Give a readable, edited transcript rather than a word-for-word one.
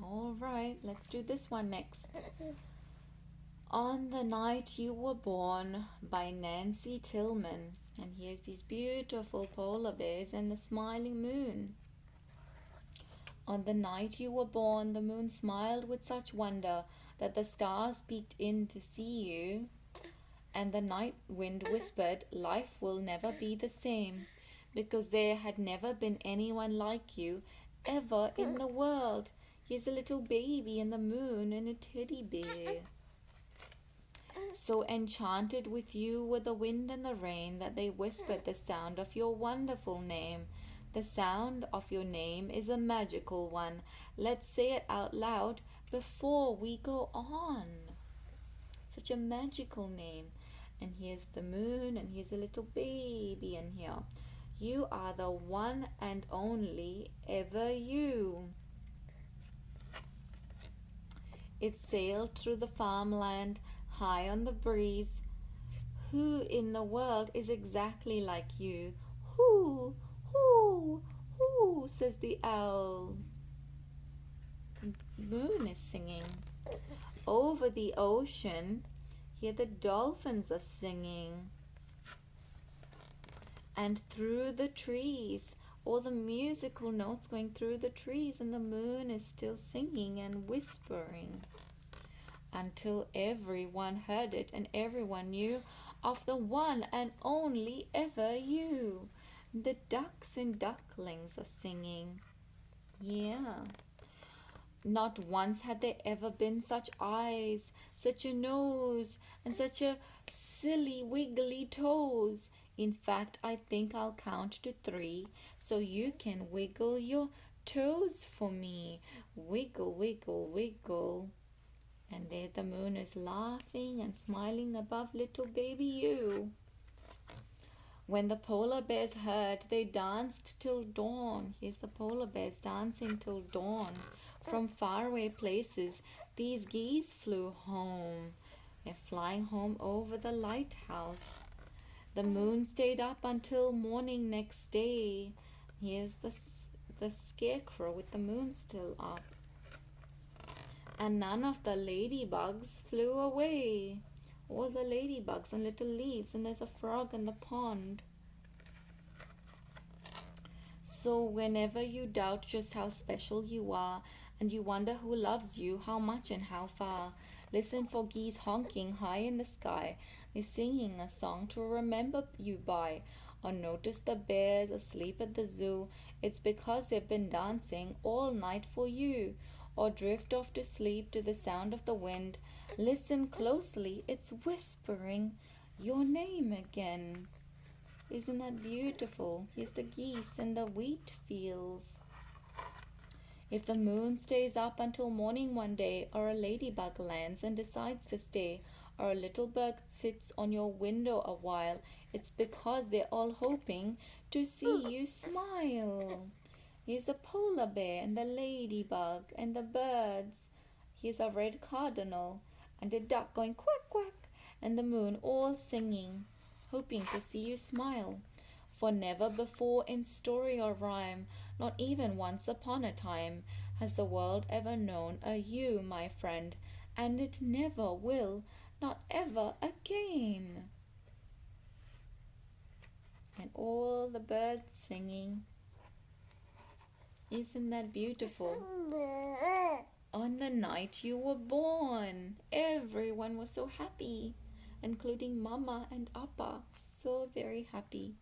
All right, let's do this one next. On the Night You Were Born by Nancy Tillman. And here's these beautiful polar bears and the smiling moon. On the night you were born, the moon smiled with such wonder that the stars peeked in to see you. And the night wind whispered, "Life will never be the same, because there had never been anyone like you ever in the world. Here's a little baby and the moon and a teddy bear." So enchanted with you were the wind and the rain that they whispered the sound of your wonderful name. The sound of your name is a magical one. Let's say it out loud before we go on. Such a magical name. And here's the moon, and here's a little baby in here. You are the one and only ever you. It sailed through the farmland, high on the breeze. Who in the world is exactly like you? Who, who, says the owl. The moon is singing. Over the ocean, here the dolphins are singing. And through the trees, all the musical notes going through the trees, and the moon is still singing and whispering. Until everyone heard it and everyone knew of the one and only ever you. The ducks and ducklings are singing. Yeah. Not once had there ever been such eyes, such a nose, and such a silly wiggly toes. In fact, I think I'll count to 3 so you can wiggle your toes for me. Wiggle, wiggle, wiggle. And there the moon is laughing and smiling above little baby you. When the polar bears heard, they danced till dawn. Here's the polar bears dancing till dawn. From faraway places, these geese flew home. They're flying home over the lighthouse. The moon stayed up until morning next day. Here's the scarecrow with the moon still up. And none of the ladybugs flew away. All the ladybugs and little leaves, and there's a frog in the pond. So whenever you doubt just how special you are, and you wonder who loves you, how much and how far, listen for geese honking high in the sky. They're singing a song to remember you by. Or notice the bears asleep at the zoo. It's because they've been dancing all night for you. Or drift off to sleep to the sound of the wind. Listen closely, it's whispering your name again. Isn't that beautiful? Here's the geese in the wheat fields. If the moon stays up until morning one day, or a ladybug lands and decides to stay, or a little bird sits on your window a while, it's because they're all hoping to see you smile. Here's the polar bear and the ladybug and the birds. Here's a red cardinal and a duck going quack quack, and the moon all singing, hoping to see you smile. For never before in story or rhyme, not even once upon a time, has the world ever known a you, my friend, and it never will, not ever again. And all the birds singing. Isn't that beautiful? On the night you were born, everyone was so happy, including Mama and Appa, so very happy.